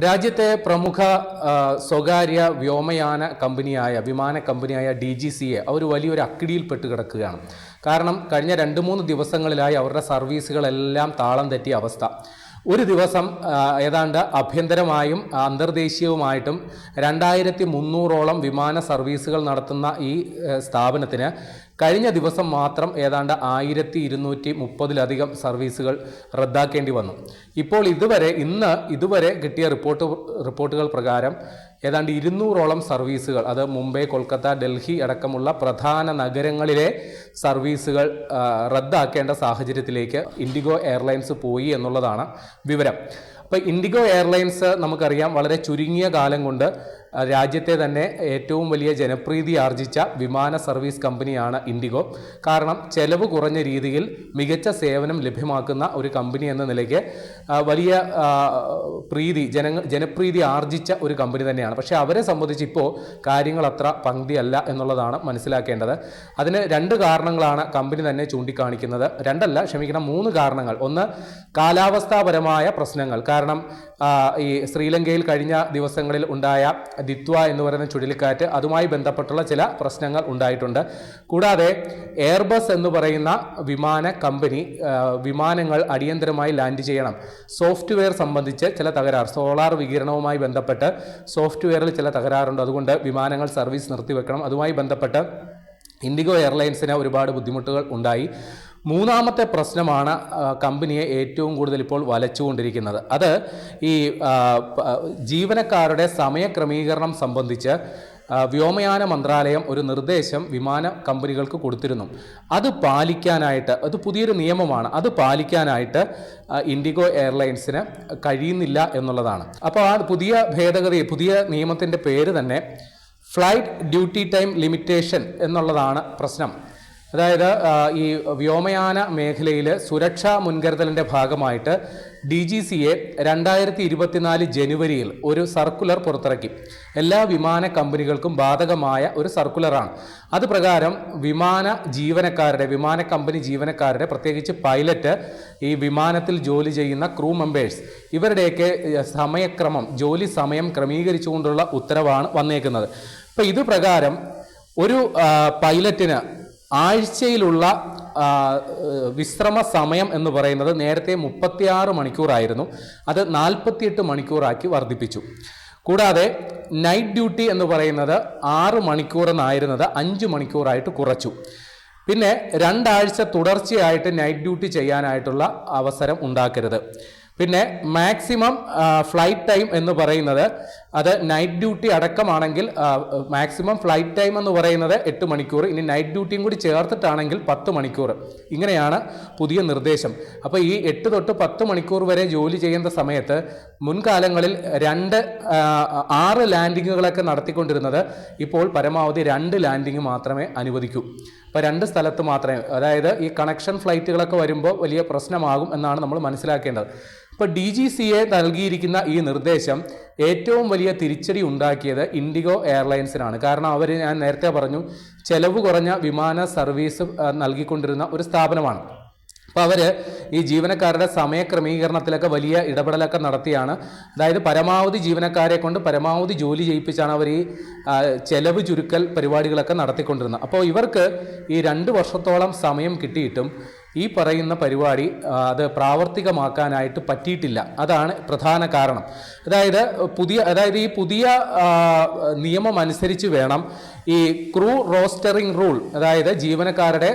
രാജ്യത്തെ പ്രമുഖ സ്വകാര്യ വിമാന കമ്പനിയായ DGCA അവർ വലിയൊരു അക്കിടിയിൽപ്പെട്ട് കിടക്കുകയാണ്. കാരണം കഴിഞ്ഞ 2-3 ദിവസങ്ങളിലായി അവരുടെ സർവീസുകളെല്ലാം താളം തെറ്റിയ അവസ്ഥ. ഒരു ദിവസം ഏതാണ്ട് ആഭ്യന്തരമായും അന്തർദേശീയവുമായിട്ടും 2300ഓളം വിമാന സർവീസുകൾ നടത്തുന്ന ഈ സ്ഥാപനത്തിന് കഴിഞ്ഞ ദിവസം മാത്രം ഏതാണ്ട് 1230ലധികം സർവീസുകൾ റദ്ദാക്കേണ്ടി വന്നു. ഇപ്പോൾ ഇതുവരെ കിട്ടിയ റിപ്പോർട്ടുകൾ പ്രകാരം ഏതാണ്ട് 200ഓളം സർവീസുകൾ, അത് മുംബൈ, കൊൽക്കത്ത, ഡൽഹി അടക്കമുള്ള പ്രധാന നഗരങ്ങളിലെ സർവീസുകൾ റദ്ദാക്കേണ്ട സാഹചര്യത്തിലേക്ക് ഇൻഡിഗോ എയർലൈൻസ് പോയി എന്നുള്ളതാണ് വിവരം. അപ്പോൾ ഇൻഡിഗോ എയർലൈൻസ് നമുക്കറിയാം വളരെ ചുരുങ്ങിയ കാലം കൊണ്ട് രാജ്യത്തെ തന്നെ ഏറ്റവും വലിയ ജനപ്രീതി ആർജിച്ച വിമാന സർവീസ് കമ്പനിയാണ് ഇൻഡിഗോ. കാരണം ചെലവ് കുറഞ്ഞ രീതിയിൽ മികച്ച സേവനം ലഭ്യമാക്കുന്ന ഒരു കമ്പനി എന്ന നിലയ്ക്ക് വലിയ ജനപ്രീതി ആർജിച്ച ഒരു കമ്പനി തന്നെയാണ്. പക്ഷേ അവരെ സംബന്ധിച്ച് ഇപ്പോൾ കാര്യങ്ങൾ അത്ര പങ്ക്തിയല്ല എന്നുള്ളതാണ് മനസ്സിലാക്കേണ്ടത്. അതിന് 2 കാരണങ്ങളാണ് കമ്പനി തന്നെ ചൂണ്ടിക്കാണിക്കുന്നത്. 3 കാരണങ്ങൾ. ഒന്ന്, കാലാവസ്ഥാപരമായ പ്രശ്നങ്ങൾ. കാരണം ഈ ശ്രീലങ്കയിൽ കഴിഞ്ഞ ദിവസങ്ങളിൽ ഉണ്ടായ ദിത്വ എന്ന് പറയുന്ന ചുഴലിക്കാറ്റ്, അതുമായി ബന്ധപ്പെട്ടുള്ള ചില പ്രശ്നങ്ങൾ ഉണ്ടായിട്ടുണ്ട്. കൂടാതെ എയർബസ് എന്ന് പറയുന്ന വിമാന കമ്പനി വിമാനങ്ങൾ അടിയന്തരമായി ലാൻഡ് ചെയ്യണം, സോഫ്റ്റ്വെയർ സംബന്ധിച്ച് ചില തകരാർ, സോളാർ വികിരണവുമായി ബന്ധപ്പെട്ട് സോഫ്റ്റ്വെയറിൽ ചില തകരാറുണ്ട്, അതുകൊണ്ട് വിമാനങ്ങൾ സർവീസ് നിർത്തിവെക്കണം. അതുമായി ബന്ധപ്പെട്ട് ഇൻഡിഗോ എയർലൈൻസിന് ഒരുപാട് ബുദ്ധിമുട്ടുകൾ ഉണ്ടായി. 3ാമത്തെ പ്രശ്നമാണ് കമ്പനിയെ ഏറ്റവും കൂടുതൽ ഇപ്പോൾ വലച്ചുകൊണ്ടിരിക്കുന്നത്. അത് ഈ ജീവനക്കാരുടെ സമയക്രമീകരണം സംബന്ധിച്ച് വ്യോമയാന മന്ത്രാലയം ഒരു നിർദ്ദേശം വിമാന കമ്പനികൾക്ക് കൊടുത്തിരുന്നു. അത് പാലിക്കാനായിട്ട്, അത് പുതിയൊരു നിയമമാണ്, അത് പാലിക്കാനായിട്ട് ഇൻഡിഗോ എയർലൈൻസിന് കഴിയുന്നില്ല എന്നുള്ളതാണ്. അപ്പോൾ ആ പുതിയ നിയമത്തിൻ്റെ പേര് തന്നെ ഫ്ലൈറ്റ് ഡ്യൂട്ടി ടൈം ലിമിറ്റേഷൻ എന്നുള്ളതാണ് പ്രശ്നം. അതായത് ഈ വ്യോമയാന മേഖലയിൽ സുരക്ഷാ മുൻകരുതലിൻ്റെ ഭാഗമായിട്ട് DGCA 2024 ജനുവരിയിൽ ഒരു സർക്കുലർ പുറത്തിറക്കി. എല്ലാ വിമാന കമ്പനികൾക്കും ബാധകമായ ഒരു സർക്കുലറാണ്. അത് പ്രകാരം വിമാന കമ്പനി ജീവനക്കാരുടെ, പ്രത്യേകിച്ച് പൈലറ്റ്, ഈ വിമാനത്തിൽ ജോലി ചെയ്യുന്ന ക്രൂ മെമ്പേഴ്സ്, ഇവരുടെയൊക്കെ ജോലി സമയം ക്രമീകരിച്ചുകൊണ്ടുള്ള ഉത്തരവാണ് വന്നേക്കുന്നത്. അപ്പോൾ ഇത് പ്രകാരം ഒരു പൈലറ്റിന് ആഴ്ചയിലുള്ള വിശ്രമ സമയം എന്ന് പറയുന്നത് നേരത്തെ 36 മണിക്കൂറായിരുന്നു, അത് 48 മണിക്കൂറാക്കി വർദ്ധിപ്പിച്ചു. കൂടാതെ നൈറ്റ് ഡ്യൂട്ടി എന്ന് പറയുന്നത് 6 മണിക്കൂറെന്നായിരുന്നത് 5 മണിക്കൂറായിട്ട് കുറച്ചു. പിന്നെ 2 ആഴ്ച തുടർച്ചയായിട്ട് നൈറ്റ് ഡ്യൂട്ടി ചെയ്യാനായിട്ടുള്ള അവസരം ഉണ്ടാക്കരുത്. പിന്നെ മാക്സിമം ഫ്ലൈറ്റ് ടൈം എന്ന് പറയുന്നത്, അത് നൈറ്റ് ഡ്യൂട്ടി അടക്കമാണെങ്കിൽ മാക്സിമം ഫ്ലൈറ്റ് ടൈം എന്ന് പറയുന്നത് 8 മണിക്കൂർ, ഇനി നൈറ്റ് ഡ്യൂട്ടിയും കൂടി ചേർത്തിട്ടാണെങ്കിൽ 10 മണിക്കൂർ. ഇങ്ങനെയാണ് പുതിയ നിർദ്ദേശം. അപ്പോൾ ഈ 8 തൊട്ട് 10 മണിക്കൂർ വരെ ജോലി ചെയ്യുന്ന സമയത്ത് മുൻകാലങ്ങളിൽ 6 ലാൻഡിങ്ങുകളൊക്കെ നടത്തിക്കൊണ്ടിരുന്നത് ഇപ്പോൾ പരമാവധി 2 ലാൻഡിങ് മാത്രമേ അനുവദിക്കൂ. അപ്പോൾ 2 സ്ഥലത്ത് മാത്രമേ, അതായത് ഈ കണക്ഷൻ ഫ്ലൈറ്റുകളൊക്കെ വരുമ്പോൾ വലിയ പ്രശ്നമാകും എന്നാണ് നമ്മൾ മനസ്സിലാക്കേണ്ടത്. ഇപ്പോൾ DGCA നൽകിയിരിക്കുന്ന ഈ നിർദ്ദേശം ഏറ്റവും വലിയ തിരിച്ചടി ഉണ്ടാക്കിയത് ഇൻഡിഗോ എയർലൈൻസിനാണ്. കാരണം ഞാൻ നേരത്തെ പറഞ്ഞു, ചെലവ് കുറഞ്ഞ വിമാന സർവീസ് നൽകിക്കൊണ്ടിരുന്ന ഒരു സ്ഥാപനമാണ്. അപ്പോൾ ഈ ജീവനക്കാരുടെ സമയക്രമീകരണത്തിലൊക്കെ വലിയ ഇടപെടലൊക്കെ നടത്തിയാണ്, അതായത് പരമാവധി ജീവനക്കാരെ കൊണ്ട് പരമാവധി ജോലി ചെയ്യിപ്പിച്ചാണ് അവർ ഈ ചെലവ് ചുരുക്കൽ പരിപാടികളൊക്കെ നടത്തിക്കൊണ്ടിരുന്നത്. അപ്പോൾ ഇവർക്ക് ഈ 2 വർഷത്തോളം സമയം കിട്ടിയിട്ടും ഈ പറയുന്ന പരിപാടി അത് പ്രാവർത്തികമാക്കാനായിട്ട് പറ്റിയിട്ടില്ല. അതാണ് പ്രധാന കാരണം. അതായത് ഈ പുതിയ നിയമം അനുസരിച്ച് വേണം ഈ ക്രൂ റോസ്റ്ററിംഗ് റൂൾ, അതായത് ജീവനക്കാരുടെ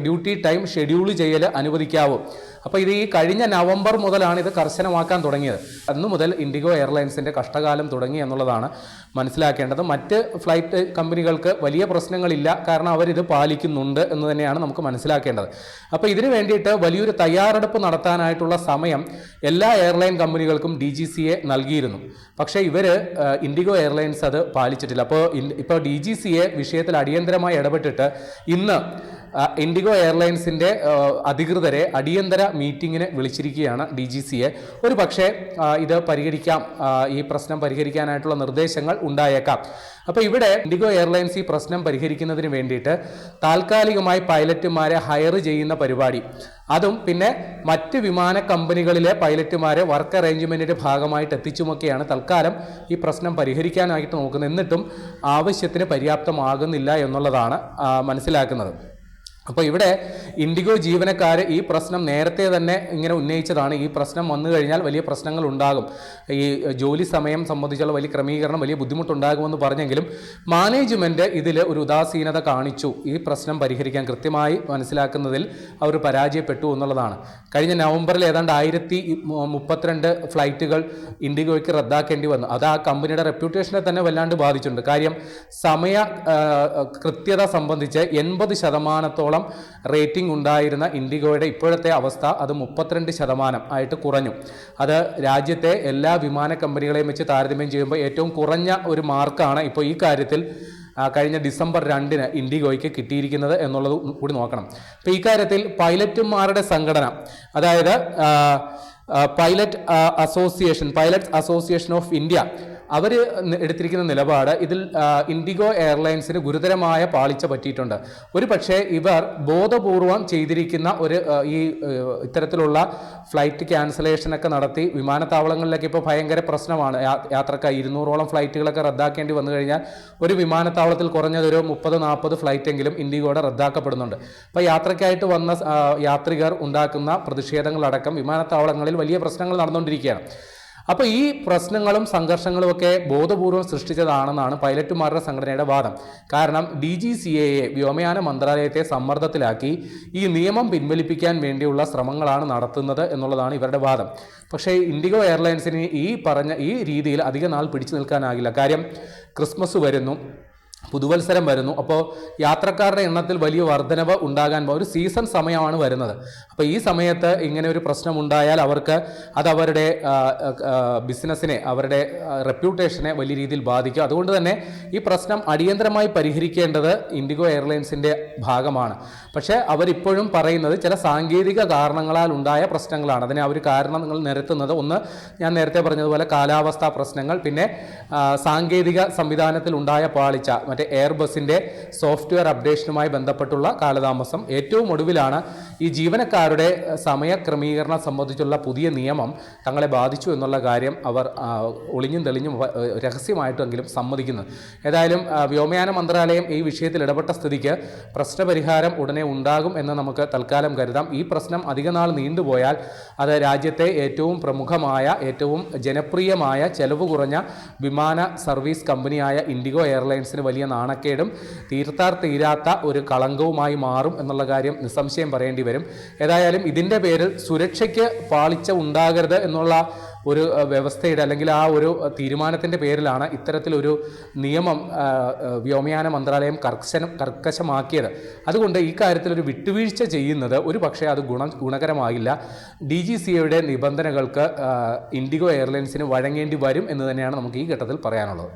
ഡ്യൂട്ടി ടൈം ഷെഡ്യൂൾ ചെയ്യൽ അനുവദിക്കാവൂ. അപ്പോൾ ഇത് ഈ കഴിഞ്ഞ നവംബർ മുതലാണ് ഇത് കർശനമാക്കാൻ തുടങ്ങിയത്. അന്നു മുതൽ ഇൻഡിഗോ എയർലൈൻസിൻ്റെ കഷ്ടകാലം തുടങ്ങി എന്നുള്ളതാണ് മനസ്സിലാക്കേണ്ടത്. മറ്റ് ഫ്ലൈറ്റ് കമ്പനികൾക്ക് വലിയ പ്രശ്നങ്ങളില്ല, കാരണം അവരിത് പാലിക്കുന്നുണ്ട് എന്ന് തന്നെയാണ് നമുക്ക് മനസ്സിലാക്കേണ്ടത്. അപ്പോൾ ഇതിനു വേണ്ടിയിട്ട് വലിയൊരു തയ്യാറെടുപ്പ് നടത്താനായിട്ടുള്ള സമയം എല്ലാ എയർലൈൻ കമ്പനികൾക്കും DGCA നൽകിയിരുന്നു. പക്ഷേ ഇൻഡിഗോ എയർലൈൻസ് അത് പാലിച്ചിട്ടില്ല. ഇപ്പോൾ DGCA വിഷയത്തിൽ അടിയന്തരമായി ഇടപെട്ടിട്ട് ഇന്ന് ഇൻഡിഗോ എയർലൈൻസിൻ്റെ അധികൃതരെ അടിയന്തര മീറ്റിങ്ങിന് വിളിച്ചിരിക്കുകയാണ് DGCA. ഒരു പക്ഷേ ഇത് പരിഹരിക്കാം, ഈ പ്രശ്നം പരിഹരിക്കാനായിട്ടുള്ള നിർദ്ദേശങ്ങൾ ഉണ്ടായേക്കാം. അപ്പോൾ ഇവിടെ ഇൻഡിഗോ എയർലൈൻസ് ഈ പ്രശ്നം പരിഹരിക്കുന്നതിന് വേണ്ടിയിട്ട് താൽക്കാലികമായി പൈലറ്റുമാരെ ഹയർ ചെയ്യുന്ന പരിപാടി, അതും പിന്നെ മറ്റ് വിമാന കമ്പനികളിലെ പൈലറ്റുമാരെ വർക്ക് അറേഞ്ച്മെൻറ്റിൻ്റെ ഭാഗമായിട്ട് എത്തിച്ചുമൊക്കെയാണ് തൽക്കാലം ഈ പ്രശ്നം പരിഹരിക്കാനായിട്ട് നോക്കുന്നത്. എന്നിട്ടും ആവശ്യത്തിന് പര്യാപ്തമാകുന്നില്ല എന്നുള്ളതാണ് മനസ്സിലാക്കുന്നത്. അപ്പോൾ ഇവിടെ ഇൻഡിഗോ ജീവനക്കാർ ഈ പ്രശ്നം നേരത്തെ തന്നെ ഇങ്ങനെ ഉന്നയിച്ചതാണ്. ഈ പ്രശ്നം വന്നു കഴിഞ്ഞാൽ വലിയ പ്രശ്നങ്ങൾ ഉണ്ടാകും, ഈ ജോലി സമയം സംബന്ധിച്ചുള്ള വലിയ ക്രമീകരണം വലിയ ബുദ്ധിമുട്ടുണ്ടാകുമെന്ന് പറഞ്ഞെങ്കിലും മാനേജ്മെൻറ്റ് ഇതിൽ ഒരു ഉദാസീനത കാണിച്ചു. ഈ പ്രശ്നം പരിഹരിക്കാൻ കൃത്യമായി മനസ്സിലാക്കുന്നതിൽ അവർ പരാജയപ്പെട്ടു എന്നുള്ളതാണ്. കഴിഞ്ഞ നവംബറിൽ ഏതാണ്ട് 1032 ഫ്ലൈറ്റുകൾ ഇൻഡിഗോയ്ക്ക് റദ്ദാക്കേണ്ടി വന്നു. അത് ആ കമ്പനിയുടെ റെപ്യൂട്ടേഷനെ തന്നെ വല്ലാണ്ട് ബാധിച്ചിട്ടുണ്ട്. കാര്യം സമയ കൃത്യത സംബന്ധിച്ച് 80% റേറ്റിംഗ് ഉണ്ടായിരുന്ന ഇൻഡിഗോയുടെ ഇപ്പോഴത്തെ അവസ്ഥ അത് 32% ആയിട്ട് കുറഞ്ഞു. അത് രാജ്യത്തെ എല്ലാ വിമാന കമ്പനികളെയും വെച്ച് താരതമ്യം ചെയ്യുമ്പോൾ ഏറ്റവും കുറഞ്ഞ ഒരു മാർക്കാണ് ഇപ്പോൾ ഈ കാര്യത്തിൽ കഴിഞ്ഞ ഡിസംബർ 2 ഇൻഡിഗോയ്ക്ക് കിട്ടിയിരിക്കുന്നത് എന്നുള്ളത് കൂടി നോക്കണം. അപ്പോൾ ഈ കാര്യത്തിൽ പൈലറ്റുമാരുടെ സംഘടന, അതായത് പൈലറ്റ്സ് അസോസിയേഷൻ ഓഫ് ഇന്ത്യ, അവർ എടുത്തിരിക്കുന്ന നിലപാട് ഇതിൽ ഇൻഡിഗോ എയർലൈൻസിന് ഗുരുതരമായ പാളിച്ച പറ്റിയിട്ടുണ്ട്. ഒരു പക്ഷേ ഇവർ ബോധപൂർവം ചെയ്തിരിക്കുന്ന ഈ ഇത്തരത്തിലുള്ള ഫ്ലൈറ്റ് ക്യാൻസലേഷനൊക്കെ നടത്തി വിമാനത്താവളങ്ങളിലൊക്കെ ഇപ്പോൾ ഭയങ്കര പ്രശ്നമാണ്. യാത്രക്കാർ 200ഓളം ഫ്ലൈറ്റുകളൊക്കെ റദ്ദാക്കേണ്ടി വന്നു കഴിഞ്ഞാൽ ഒരു വിമാനത്താവളത്തിൽ കുറഞ്ഞതൊരു 30-40 ഫ്ലൈറ്റെങ്കിലും ഇൻഡിഗോയുടെ റദ്ദാക്കപ്പെടുന്നുണ്ട്. അപ്പോൾ യാത്രയ്ക്കായിട്ട് വന്ന യാത്രികർ ഉണ്ടാക്കുന്ന പ്രതിഷേധങ്ങളടക്കം വിമാനത്താവളങ്ങളിൽ വലിയ പ്രശ്നങ്ങൾ നടന്നുകൊണ്ടിരിക്കുകയാണ്. അപ്പോൾ ഈ പ്രശ്നങ്ങളും സംഘർഷങ്ങളും ഒക്കെ ബോധപൂർവം സൃഷ്ടിച്ചതാണെന്നാണ് പൈലറ്റുമാരുടെ സംഘടനയുടെ വാദം. കാരണം DGCA വ്യോമയാന മന്ത്രാലയത്തെ സമ്മർദ്ദത്തിലാക്കി ഈ നിയമം പിൻവലിപ്പിക്കാൻ വേണ്ടിയുള്ള ശ്രമങ്ങളാണ് നടത്തുന്നത് എന്നുള്ളതാണ് ഇവരുടെ വാദം. പക്ഷേ ഇൻഡിഗോ എയർലൈൻസിന് ഈ രീതിയിൽ അധിക നാൾ പിടിച്ചു നിൽക്കാനാകില്ല. കാര്യം ക്രിസ്മസ് വരുന്നു, പുതുവത്സരം വരുന്നു. അപ്പോൾ യാത്രക്കാരുടെ എണ്ണത്തിൽ വലിയ വർധനവ് ഉണ്ടാകാൻ ഒരു സീസൺ സമയമാണ് വരുന്നത്. അപ്പോൾ ഈ സമയത്ത് ഇങ്ങനെ ഒരു പ്രശ്നമുണ്ടായാൽ അത് അവരുടെ ബിസിനസ്സിനെ, അവരുടെ റെപ്യൂട്ടേഷനെ വലിയ രീതിയിൽ ബാധിക്കും. അതുകൊണ്ട് തന്നെ ഈ പ്രശ്നം അടിയന്തരമായി പരിഹരിക്കേണ്ടത് ഇൻഡിഗോ എയർലൈൻസിൻ്റെ ഭാഗമാണ്. പക്ഷേ അവരിപ്പോഴും പറയുന്നത് ചില സാങ്കേതിക കാരണങ്ങളാൽ ഉണ്ടായ പ്രശ്നങ്ങളാണ്. അതിനെ അവർ കാരണങ്ങൾ നിരത്തുന്നത്, ഒന്ന് ഞാൻ നേരത്തെ പറഞ്ഞതുപോലെ കാലാവസ്ഥാ പ്രശ്നങ്ങൾ, പിന്നെ സാങ്കേതിക സംവിധാനത്തിൽ ഉണ്ടായ പാളിച്ച, മറ്റേ എയർബസിൻ്റെ സോഫ്റ്റ്വെയർ അപ്ഡേഷനുമായി ബന്ധപ്പെട്ടുള്ള കാലതാമസം, ഏറ്റവും ഒടുവിലാണ് ഈ ജീവനക്കാരുടെ സമയക്രമീകരണം സംബന്ധിച്ചുള്ള പുതിയ നിയമം തങ്ങളെ ബാധിച്ചു എന്നുള്ള കാര്യം അവർ ഒളിഞ്ഞും തെളിഞ്ഞും രഹസ്യമായിട്ടെങ്കിലും സമ്മതിക്കുന്നത്. ഏതായാലും വ്യോമയാന മന്ത്രാലയം ഈ വിഷയത്തിൽ ഇടപെട്ട സ്ഥിതിക്ക് പ്രശ്നപരിഹാരം ഉടനെ ഉണ്ടാകും എന്ന് നമുക്ക് തൽക്കാലം കരുതാം. ഈ പ്രശ്നം അധികനാൾ നീണ്ടുപോയാൽ അത് രാജ്യത്തെ ഏറ്റവും പ്രമുഖമായ, ഏറ്റവും ജനപ്രിയമായ, ചെലവ് കുറഞ്ഞ വിമാന സർവീസ് കമ്പനിയായ ഇൻഡിഗോ എയർലൈൻസിന് വലിയ നാണക്കേടും തീരാത്ത ഒരു കളങ്കവുമായി മാറും എന്നുള്ള കാര്യം നിസ്സംശയം പറയേണ്ടി വരും. ഏതായാലും ഇതിൻ്റെ പേരിൽ സുരക്ഷയ്ക്ക് പാളിച്ച ഉണ്ടാകരുത് എന്നുള്ള ഒരു വ്യവസ്ഥയുടെ അല്ലെങ്കിൽ ആ ഒരു തീരുമാനത്തിൻ്റെ പേരിലാണ് ഇത്തരത്തിലൊരു നിയമം വ്യോമയാന മന്ത്രാലയം കർക്കശമാക്കിയത്. അതുകൊണ്ട് ഈ കാര്യത്തിലൊരു വിട്ടുവീഴ്ച ചെയ്യുന്നത് ഒരു പക്ഷേ അത് ഗുണകരമാകില്ല. DGCAയുടെ നിബന്ധനകൾക്ക് ഇൻഡിഗോ എയർലൈൻസിന് വഴങ്ങേണ്ടി വരും എന്ന് തന്നെയാണ് നമുക്ക് ഈ ഘട്ടത്തിൽ പറയാനുള്ളത്.